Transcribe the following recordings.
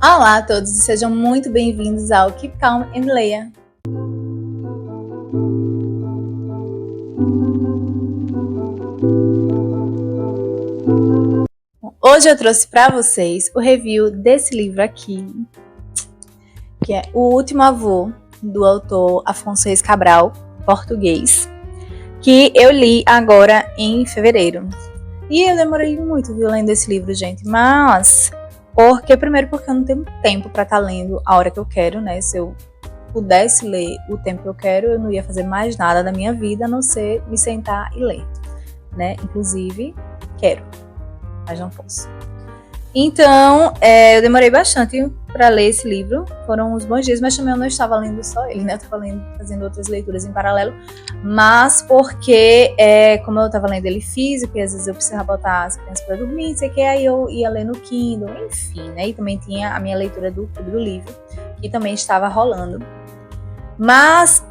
Olá a todos e sejam muito bem-vindos ao Keep Calm and Leia. Hoje eu trouxe para vocês o review desse livro aqui, que é O Último Avô, do autor Afonso Reis Cabral, português, que eu li agora em fevereiro. E eu demorei muito, lendo esse livro, gente, mas... Primeiro porque eu não tenho tempo para estar lendo a hora que eu quero, né? Se eu pudesse ler o tempo que eu quero, eu não ia fazer mais nada da minha vida, a não ser me sentar e ler, né? Inclusive, quero, mas não posso. Então, eu demorei bastante para ler esse livro, foram uns bons dias, mas também eu não estava lendo só ele, né? Eu estava fazendo outras leituras em paralelo, mas porque, como eu estava lendo ele físico, e às vezes eu precisava botar as crianças para dormir, sei que aí eu ia ler no Kindle, enfim, né? E também tinha a minha leitura do Clube do Livro, que também estava rolando. Mas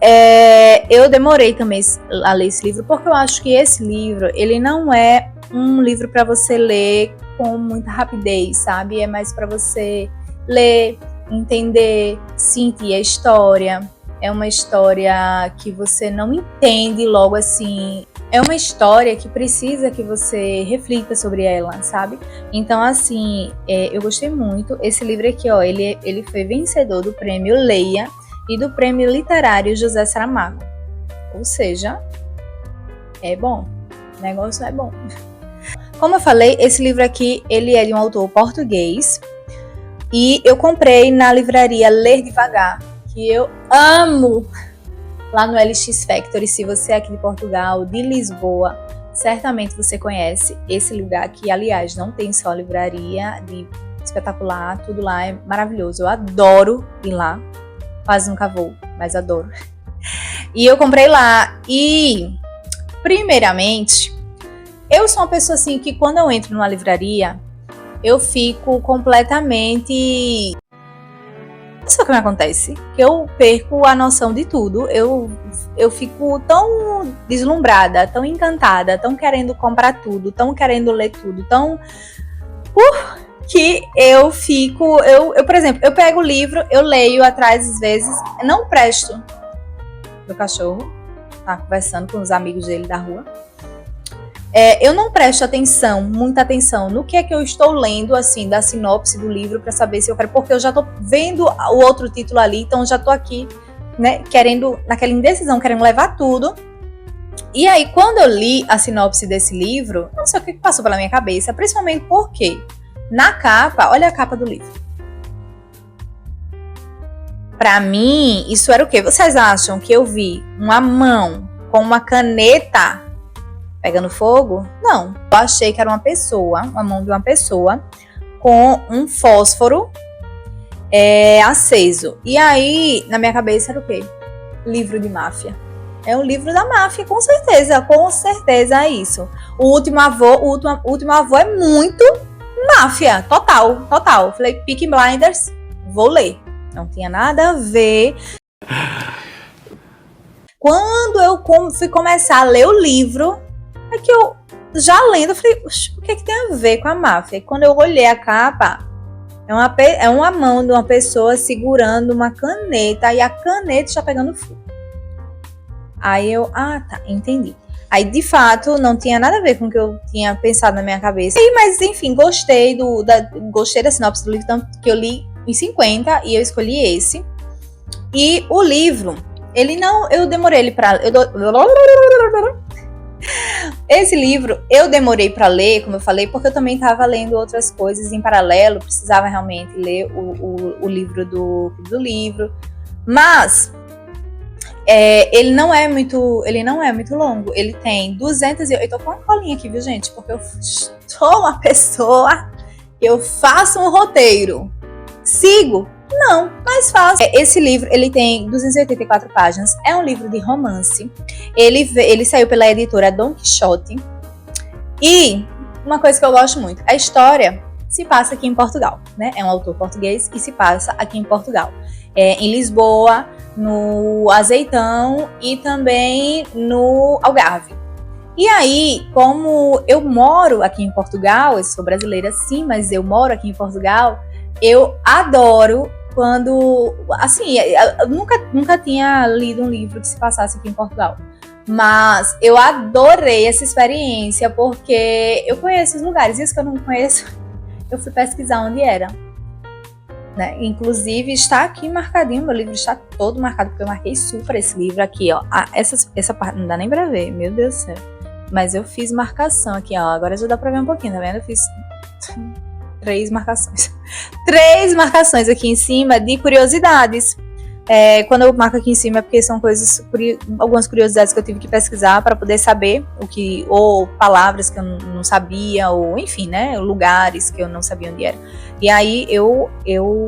eu demorei também a ler esse livro, porque eu acho que esse livro, ele não é um livro para você ler com muita rapidez, sabe? É mais para você ler, entender, sentir a história. É uma história que você não entende logo assim. É uma história que precisa que você reflita sobre ela, sabe? Então, assim, eu gostei muito. Esse livro aqui, ó, ele foi vencedor do prêmio Leia e do prêmio literário José Saramago. Ou seja, é bom. O negócio é bom. Como eu falei, esse livro aqui, ele é de um autor português. E eu comprei na livraria Ler Devagar, que eu amo, lá no LX Factory. Se você é aqui de Portugal, de Lisboa, certamente você conhece esse lugar, que aliás não tem só livraria de espetacular, tudo lá é maravilhoso. Eu adoro ir lá, quase nunca vou, mas adoro. E eu comprei lá e, primeiramente, eu sou uma pessoa assim que quando eu entro numa livraria, eu fico completamente... Não sei o que me acontece, que eu perco a noção de tudo, eu fico tão deslumbrada, tão encantada, tão querendo comprar tudo, tão querendo ler tudo, tão... que eu fico... por exemplo, eu pego o livro, eu leio atrás às vezes, não presto. Meu cachorro tá conversando com os amigos dele da rua. Eu não presto muita atenção no que é que eu estou lendo, assim, da sinopse do livro, para saber se eu quero, porque eu já tô vendo o outro título ali, então já tô aqui, né, naquela indecisão, querendo levar tudo. E aí, quando eu li a sinopse desse livro, não sei o que passou pela minha cabeça, principalmente porque na capa, olha a capa do livro. Pra mim, isso era o quê? Vocês acham que eu vi uma mão com uma caneta pegando fogo? Não. Eu achei que era uma mão de uma pessoa com um fósforo aceso. E aí, na minha cabeça era o quê? Livro de máfia. É um livro da máfia, com certeza é isso. O Último Avô é muito máfia, total. Falei, Peaky Blinders, vou ler. Não tinha nada a ver. Quando eu fui começar a ler o livro, é que eu, já lendo, eu falei, o que é que tem a ver com a máfia? E quando eu olhei a capa, é uma mão de uma pessoa segurando uma caneta e a caneta está pegando fogo. Aí eu, tá, entendi. Aí, de fato, não tinha nada a ver com o que eu tinha pensado na minha cabeça. Mas, enfim, gostei da sinopse do livro, tanto que eu li os 50 e eu escolhi esse. E o livro, eu demorei ele pra... Esse livro eu demorei para ler, como eu falei, porque eu também estava lendo outras coisas em paralelo, precisava realmente ler o livro do livro, mas ele não é muito longo, ele tem 200 eu tô com uma colinha aqui, viu, gente, porque eu sou uma pessoa, eu faço um roteiro, sigo? Não, mas faço. Esse livro, ele tem 284 páginas, é um livro de romance, ele saiu pela editora Don Quixote, e uma coisa que eu gosto muito, a história se passa aqui em Portugal, né? É um autor português e se passa aqui em Portugal, em Lisboa, no Azeitão e também no Algarve. E aí, como eu moro aqui em Portugal, eu sou brasileira sim, mas eu moro aqui em Portugal, Eu adoro quando, assim, eu nunca tinha lido um livro que se passasse aqui em Portugal. Mas eu adorei essa experiência, porque eu conheço os lugares, isso que eu não conheço, eu fui pesquisar onde era. Né? Inclusive, está aqui marcadinho, meu livro está todo marcado, porque eu marquei super esse livro aqui, ó. Essa parte não dá nem pra ver, meu Deus do céu. Mas eu fiz marcação aqui, ó. Agora já dá pra ver um pouquinho, tá vendo? Eu fiz 3 marcações. 3 marcações aqui em cima de curiosidades. Quando eu marco aqui em cima é porque são algumas curiosidades que eu tive que pesquisar para poder saber ou palavras que eu não sabia, ou enfim, né, lugares que eu não sabia onde era. E aí eu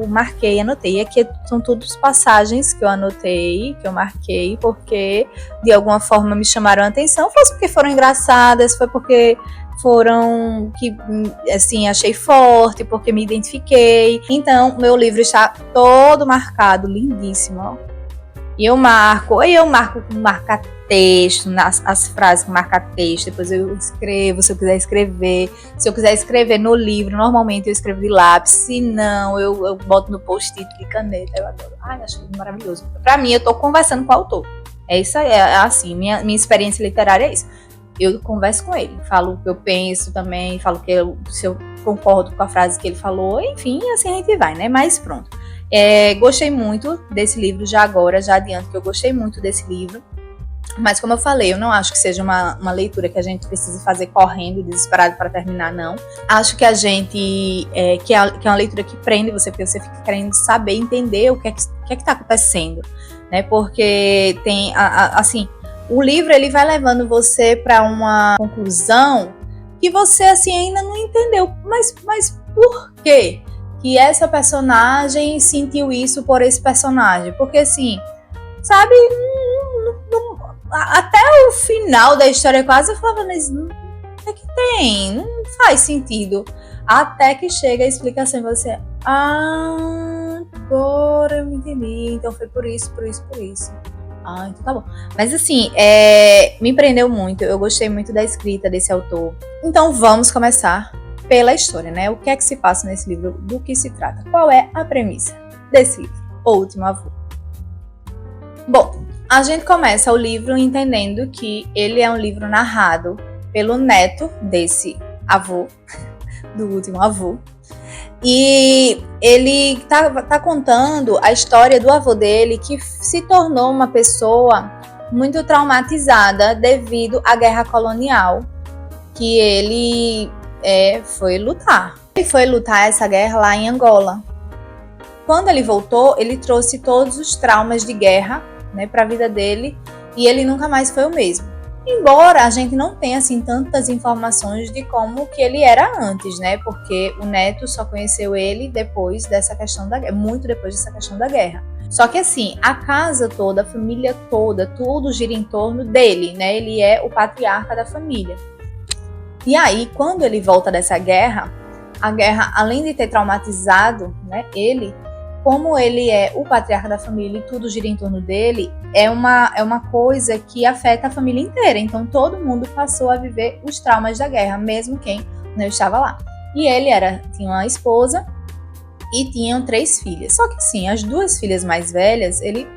marquei, anotei. Aqui são todas passagens que eu anotei, que eu marquei, porque de alguma forma me chamaram a atenção. Foi porque foram engraçadas, foi porque foram que, assim, achei forte, porque me identifiquei. Então, meu livro está todo marcado, lindíssimo, ó. E eu marco com marca-texto, as frases com marca-texto, depois eu escrevo, se eu quiser escrever. Se eu quiser escrever no livro, normalmente eu escrevo de lápis, se não, eu boto no post-it de caneta, eu adoro. Ai, acho maravilhoso. Pra mim, eu tô conversando com o autor. É isso aí, assim, minha experiência literária é isso. Eu converso com ele, falo o que eu penso também, falo se eu concordo com a frase que ele falou, enfim, assim a gente vai, né? Mas pronto. Gostei muito desse livro, já adianto que eu gostei muito desse livro. Mas como eu falei, eu não acho que seja uma leitura que a gente precise fazer correndo, desesperado para terminar, não. Acho que a gente, que é uma leitura que prende você, porque você fica querendo saber, entender o que é que tá acontecendo, né? Porque tem, assim, o livro ele vai levando você para uma conclusão que você assim ainda não entendeu. Mas por quê que essa personagem sentiu isso por esse personagem? Porque assim, sabe, até o final da história quase eu falava, mas o que é que tem? Não faz sentido. Até que chega a explicação e você, agora eu me entendi. Então foi por isso. Então tá bom. Mas assim, me prendeu muito. Eu gostei muito da escrita desse autor. Então vamos começar pela história, né? O que é que se passa nesse livro? Do que se trata? Qual é a premissa desse livro? O Último Avô. Bom, a gente começa o livro entendendo que ele é um livro narrado pelo neto desse avô, do último avô. E ele tá contando a história do avô dele, que se tornou uma pessoa muito traumatizada devido à guerra colonial, que ele foi lutar. Ele foi lutar essa guerra lá em Angola. Quando ele voltou, ele trouxe todos os traumas de guerra, né, para a vida dele, e ele nunca mais foi o mesmo. Embora a gente não tenha assim tantas informações de como que ele era antes, né? Porque o neto só conheceu ele depois dessa questão da guerra, muito depois dessa questão da guerra. Só que assim, a casa toda, a família toda, tudo gira em torno dele, né? Ele é o patriarca da família. E aí, quando ele volta dessa guerra, a guerra, além de ter traumatizado, né, ele, como ele é o patriarca da família e tudo gira em torno dele, é uma coisa que afeta a família inteira. Então todo mundo passou a viver os traumas da guerra, mesmo quem não estava lá. E ele tinha uma esposa e tinham 3 filhas. Só que sim, as 2 filhas mais velhas, ele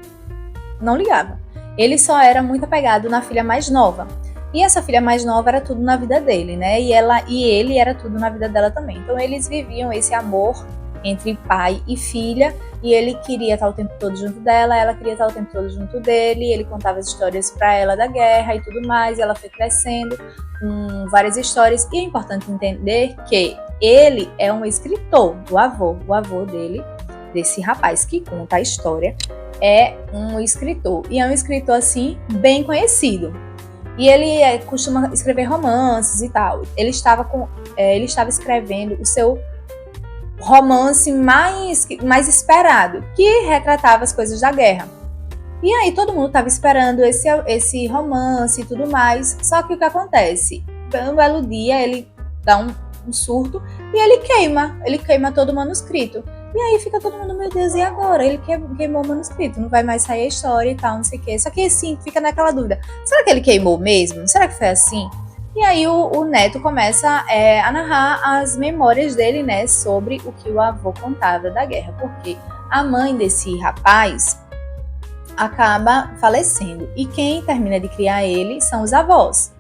não ligava. Ele só era muito apegado na filha mais nova. E essa filha mais nova era tudo na vida dele, né? E ele era tudo na vida dela também. Então eles viviam esse amor entre pai e filha, e ele queria estar o tempo todo junto dela, ela queria estar o tempo todo junto dele, ele contava as histórias para ela da guerra e tudo mais, e ela foi crescendo com várias histórias, e é importante entender que ele é um escritor, o avô dele, desse rapaz que conta a história, é um escritor, e é um escritor assim, bem conhecido. E ele costuma escrever romances e tal. Ele estava escrevendo o seu romance mais esperado, que retratava as coisas da guerra. E aí todo mundo estava esperando esse romance e tudo mais, só que o que acontece? Um belo dia ele dá um surto e ele queima todo o manuscrito. E aí fica todo mundo, meu Deus, e agora? Ele queimou o manuscrito, não vai mais sair a história e tal, não sei o quê. Só que assim, fica naquela dúvida, será que ele queimou mesmo? Será que foi assim? E aí o neto começa a narrar as memórias dele, né, sobre o que o avô contava da guerra, porque a mãe desse rapaz acaba falecendo e quem termina de criar ele são os avós.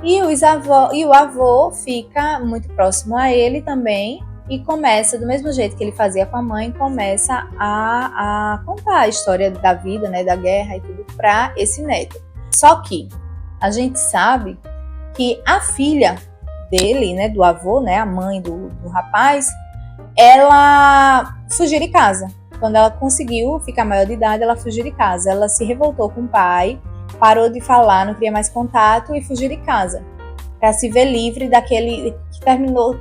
E o avô fica muito próximo a ele também e começa, do mesmo jeito que ele fazia com a mãe, começa a contar a história da vida, né, da guerra e tudo para esse neto. Só que a gente sabe que a filha dele, né, do avô, né, a mãe do rapaz, ela fugiu de casa. Quando ela conseguiu ficar maior de idade, ela fugiu de casa. Ela se revoltou com o pai, parou de falar, não queria mais contato e fugiu de casa. Para se ver livre daquele que terminou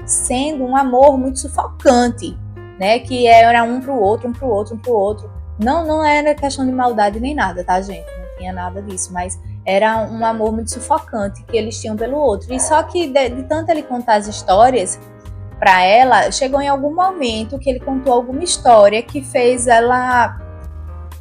sendo um amor muito sufocante, né? Que era um pro outro, um pro outro, um pro outro. Não era questão de maldade nem nada, tá, gente? Não tinha nada disso, mas era um amor muito sufocante que eles tinham pelo outro. E só que de tanto ele contar as histórias para ela, chegou em algum momento que ele contou alguma história que fez ela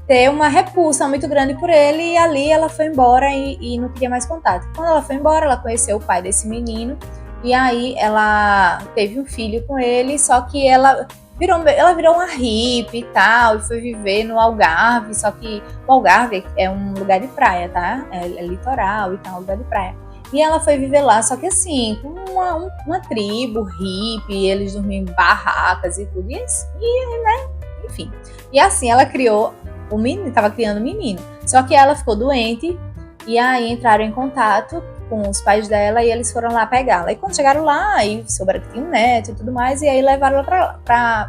ter uma repulsa muito grande por ele e ali ela foi embora e não queria mais contato. Quando ela foi embora, ela conheceu o pai desse menino e aí ela teve um filho com ele, só que ela virou uma hippie e tal, e foi viver no Algarve, só que o Algarve é um lugar de praia, tá? É litoral e tal, um lugar de praia. E ela foi viver lá, só que assim, com uma tribo hippie, eles dormiam em barracas e tudo, né, enfim. E assim, ela criou o menino, estava criando o menino. Só que ela ficou doente, e aí entraram em contato com os pais dela, e eles foram lá pegá-la. E quando chegaram lá, aí souberam que tinha um neto e tudo mais, e aí levaram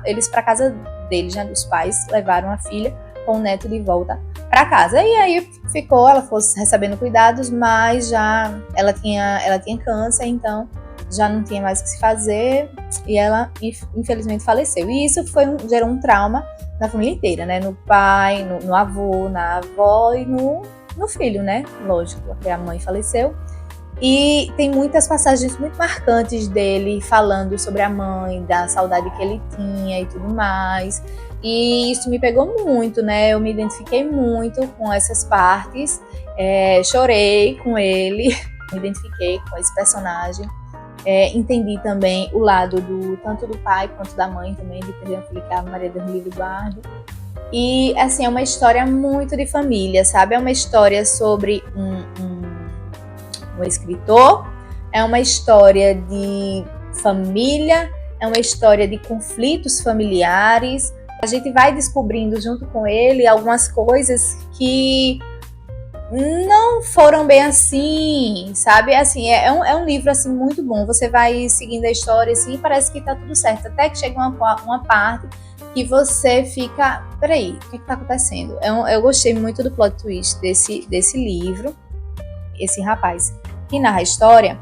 eles para casa deles, né, dos pais, levaram a filha com o neto de volta para casa. E aí ela fosse recebendo cuidados, mas já ela tinha câncer, então já não tinha mais o que se fazer e ela infelizmente faleceu. E isso gerou um trauma na família inteira, né? No pai, no avô, na avó e no filho, né? Lógico, porque a mãe faleceu. E tem muitas passagens muito marcantes dele falando sobre a mãe, da saudade que ele tinha e tudo mais. E isso me pegou muito, né? Eu me identifiquei muito com essas partes, chorei com ele, me identifiquei com esse personagem. Entendi também o lado tanto do pai quanto da mãe também, de perder uma filha que a Maria Deus livre guarde. E, assim, é uma história muito de família, sabe? É uma história sobre um escritor, é uma história de família, é uma história de conflitos familiares. A gente vai descobrindo junto com ele algumas coisas que não foram bem assim, sabe? Assim, é um livro assim muito bom. Você vai seguindo a história assim e parece que tá tudo certo. Até que chega uma parte que você fica, peraí, o que tá acontecendo? Eu gostei muito do plot twist desse livro. Esse rapaz que narra a história,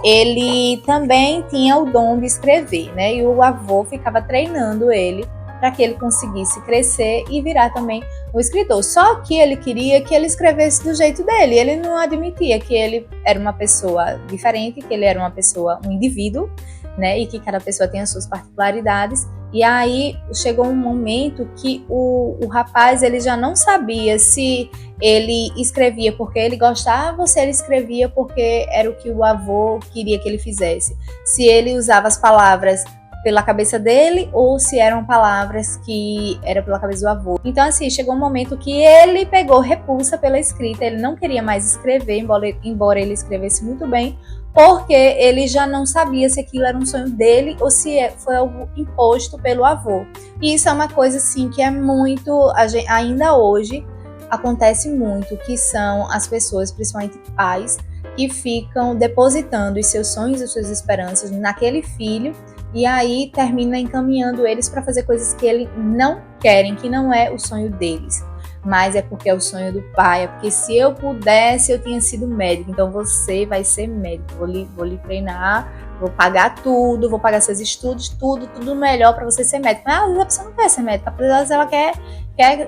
ele também tinha o dom de escrever, né? E o avô ficava treinando ele para que ele conseguisse crescer e virar também um escritor. Só que ele queria que ele escrevesse do jeito dele. Ele não admitia que ele era uma pessoa diferente, que ele era um indivíduo, né? E que cada pessoa tem as suas particularidades. E aí chegou um momento que o rapaz ele já não sabia se ele escrevia porque ele gostava ou se ele escrevia porque era o que o avô queria que ele fizesse. Se ele usava as palavras pela cabeça dele ou se eram palavras que era pela cabeça do avô. Então, assim, chegou um momento que ele pegou repulsa pela escrita, ele não queria mais escrever, embora ele escrevesse muito bem, porque ele já não sabia se aquilo era um sonho dele ou se foi algo imposto pelo avô. E isso é uma coisa, assim, que é muito, ainda hoje, acontece muito, que são as pessoas, principalmente pais, que ficam depositando os seus sonhos e suas esperanças naquele filho, e aí termina encaminhando eles para fazer coisas que eles não querem, que não é o sonho deles, mas é porque é o sonho do pai, é porque se eu pudesse eu tinha sido médico, então você vai ser médico, vou lhe treinar, vou pagar tudo, vou pagar seus estudos, tudo melhor para você ser médico. Mas às vezes a pessoa não quer ser médica, às vezes ela quer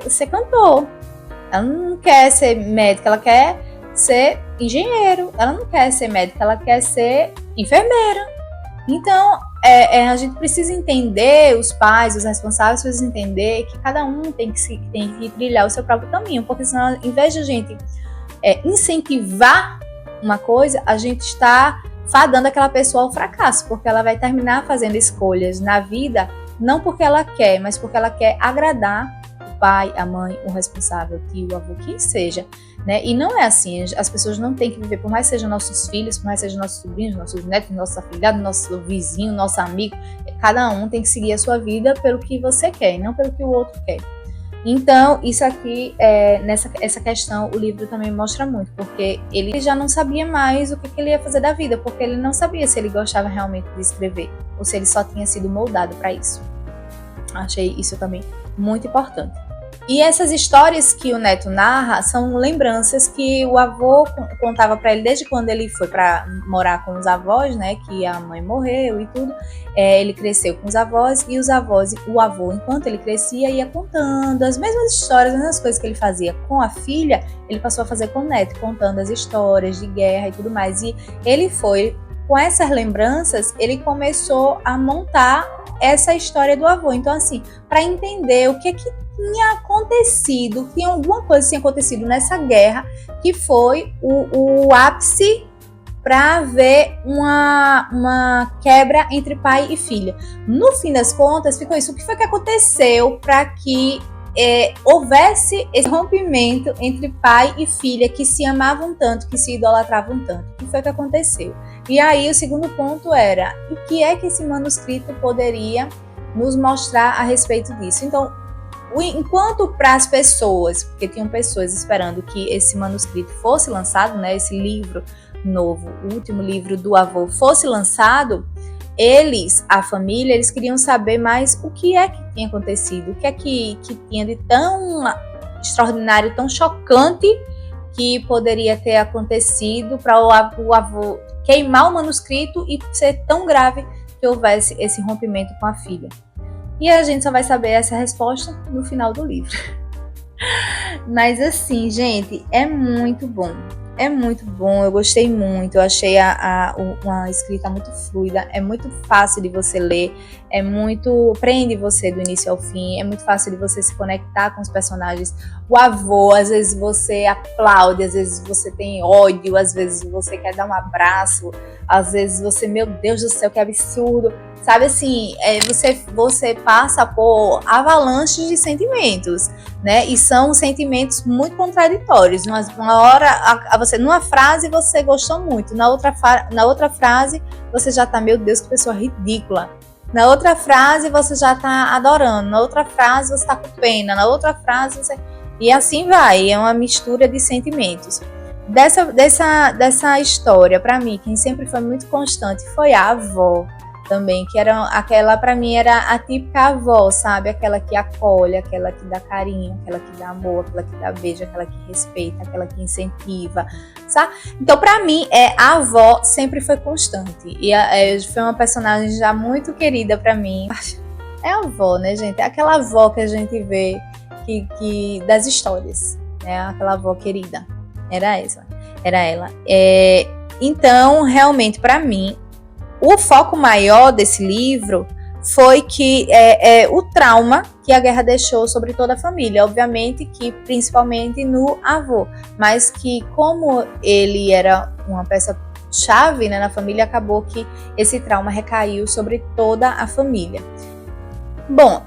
ser cantor, ela não quer ser médica, ela quer ser engenheiro, ela não quer ser médica, ela quer ser enfermeira. Então, a gente precisa entender, os pais, os responsáveis precisam entender que cada um tem que trilhar o seu próprio caminho, porque senão, em vez de a gente incentivar uma coisa, a gente está fadando aquela pessoa ao fracasso, porque ela vai terminar fazendo escolhas na vida, não porque ela quer, mas porque ela quer agradar o pai, a mãe, o responsável, o tio, o avô, quem seja, né? E não é assim, as pessoas não têm que viver, por mais que sejam nossos filhos, por mais que sejam nossos sobrinhos, nossos netos, nossos afilhados, nosso vizinho, nosso amigo, cada um tem que seguir a sua vida pelo que você quer, não pelo que o outro quer. Então, isso aqui, essa questão, o livro também mostra muito, porque ele já não sabia mais o que ele ia fazer da vida, porque ele não sabia se ele gostava realmente de escrever, ou se ele só tinha sido moldado para isso. Achei isso também muito importante. E essas histórias que o neto narra são lembranças que o avô contava para ele desde quando ele foi para morar com os avós, né? Que a mãe morreu e tudo. Ele cresceu com os avós e o avô, enquanto ele crescia, ia contando as mesmas histórias, as mesmas coisas que ele fazia com a filha, ele passou a fazer com o neto, contando as histórias de guerra e tudo mais. E ele foi, com essas lembranças, ele começou a montar essa história do avô. Então, assim, para entender o que tinha acontecido, tinha alguma coisa que tinha acontecido nessa guerra, que foi o ápice para ver uma quebra entre pai e filha. No fim das contas, ficou isso. O que foi que aconteceu para que houvesse esse rompimento entre pai e filha, que se amavam tanto, que se idolatravam tanto? O que foi que aconteceu? E aí o segundo ponto era, o que é que esse manuscrito poderia nos mostrar a respeito disso? Então, enquanto para as pessoas, porque tinham pessoas esperando que esse manuscrito fosse lançado, né, esse livro novo, o último livro do avô, fosse lançado, a família, eles queriam saber mais o que é que tinha acontecido, o que é que tinha de tão extraordinário, tão chocante, que poderia ter acontecido para o avô queimar o manuscrito e ser tão grave que houvesse esse rompimento com a filha. E a gente só vai saber essa resposta no final do livro. Mas assim, gente, é muito bom. É muito bom, eu gostei muito, eu achei uma escrita muito fluida, é muito fácil de você ler, prende você do início ao fim, é muito fácil de você se conectar com os personagens. O avô, às vezes você aplaude, às vezes você tem ódio, às vezes você quer dar um abraço, às vezes você, meu Deus do céu, que absurdo. Sabe assim, você passa por avalanches de sentimentos, né? E são sentimentos muito contraditórios. Uma hora, numa frase você gostou muito, na outra frase você já tá, meu Deus, que pessoa ridícula. Na outra frase você já tá adorando, na outra frase você tá com pena, na outra frase você... E assim vai, é uma mistura de sentimentos. Dessa história, para mim, quem sempre foi muito constante foi a avó. Também, que era aquela, pra mim, era a típica avó, sabe? Aquela que acolhe, aquela que dá carinho, aquela que dá amor, aquela que dá beijo, aquela que respeita, aquela que incentiva, sabe? Então, pra mim, a avó sempre foi constante. E foi uma personagem já muito querida pra mim. É a avó, né, gente? É aquela avó que a gente vê das histórias, né? Aquela avó querida. Era ela. Então, realmente, pra mim, o foco maior desse livro foi que o trauma que a guerra deixou sobre toda a família, obviamente que principalmente no avô, mas que como ele era uma peça chave, né, na família, acabou que esse trauma recaiu sobre toda a família. Bom,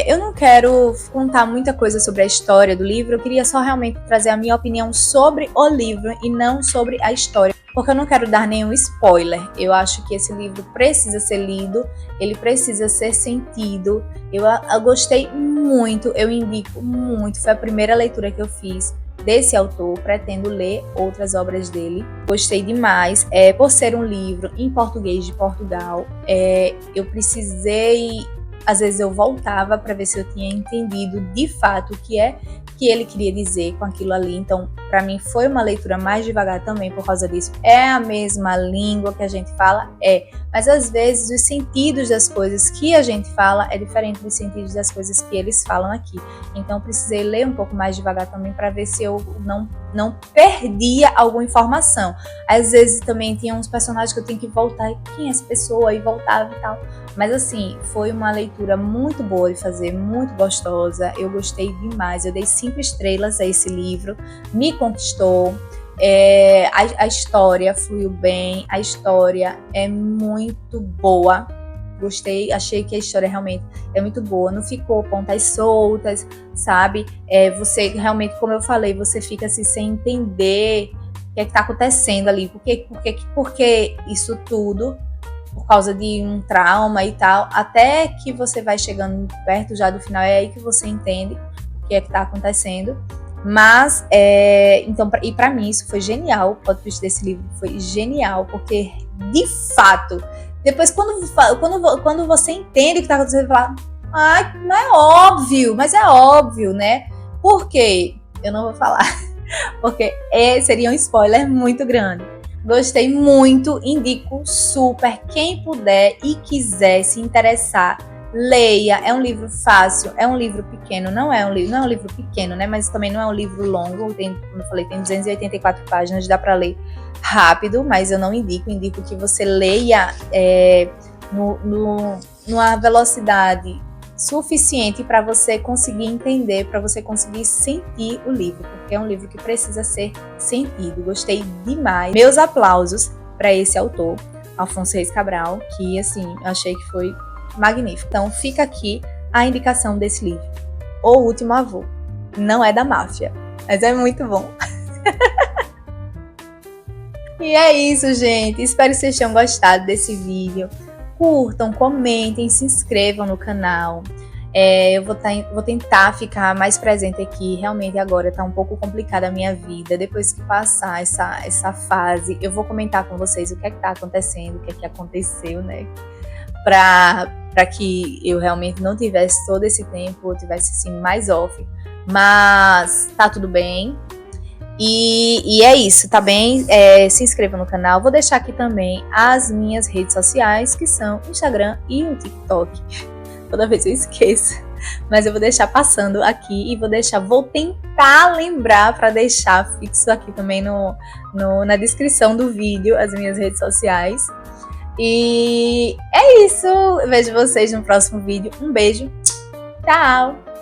eu não quero contar muita coisa sobre a história do livro, eu queria só realmente trazer a minha opinião sobre o livro e não sobre a história, porque eu não quero dar nenhum spoiler. Eu acho que esse livro precisa ser lido, ele precisa ser sentido. Eu gostei muito, eu indico muito, foi a primeira leitura que eu fiz desse autor, pretendo ler outras obras dele. Gostei demais, por ser um livro em português de Portugal, eu precisei... Às vezes eu voltava para ver se eu tinha entendido de fato o que é que ele queria dizer com aquilo ali. Então, para mim foi uma leitura mais devagar também por causa disso. É a mesma língua que a gente fala? Mas às vezes os sentidos das coisas que a gente fala é diferente dos sentidos das coisas que eles falam aqui. Então, precisei ler um pouco mais devagar também para ver se eu não perdia alguma informação. Às vezes também tinha uns personagens que eu tinha que voltar, e quem é essa pessoa? E voltava e tal. Mas assim, foi uma leitura muito boa de fazer, muito gostosa. Eu gostei demais. Eu dei 5 estrelas a esse livro. Me conquistou. A história fluiu bem, a história é muito boa. Gostei, achei que a história realmente é muito boa, não ficou pontas soltas, sabe? Você realmente, como eu falei, você fica assim, sem entender o que é que tá acontecendo ali, porque isso tudo, por causa de um trauma e tal, até que você vai chegando perto já do final, é aí que você entende o que é que tá acontecendo. Mas, então, e pra mim isso foi genial, o plot twist desse livro foi genial, porque, de fato, depois quando você entende o que tá acontecendo, você fala, não é óbvio, mas é óbvio, né? Por quê? Eu não vou falar, porque seria um spoiler muito grande. Gostei muito, indico super, quem puder e quiser se interessar, leia, é um livro fácil, é um livro pequeno, não é um livro pequeno, né, mas também não é um livro longo, como eu falei, tem 284 páginas, dá para ler rápido, mas eu não indico que você leia numa velocidade suficiente para você conseguir entender, para você conseguir sentir o livro, porque é um livro que precisa ser sentido. Gostei demais. Meus aplausos para esse autor, Afonso Reis Cabral, que assim, eu achei que foi magnífico. Então fica aqui a indicação desse livro, O Último Avô. Não é da máfia, mas é muito bom. E é isso, gente. Espero que vocês tenham gostado desse vídeo. Curtam, comentem, se inscrevam no canal. Eu vou tentar ficar mais presente aqui. Realmente agora tá um pouco complicada a minha vida. Depois que passar essa fase, eu vou comentar com vocês o que é que tá acontecendo, o que é que aconteceu, né? Pra que eu realmente não tivesse todo esse tempo, eu tivesse assim mais off. Mas tá tudo bem. E é isso, tá bem? Se inscreva no canal. Vou deixar aqui também as minhas redes sociais, que são o Instagram e o TikTok. Toda vez eu esqueço, mas eu vou deixar passando aqui e vou tentar lembrar para deixar fixo aqui também na descrição do vídeo as minhas redes sociais. E é isso. Eu vejo vocês no próximo vídeo. Um beijo. Tchau!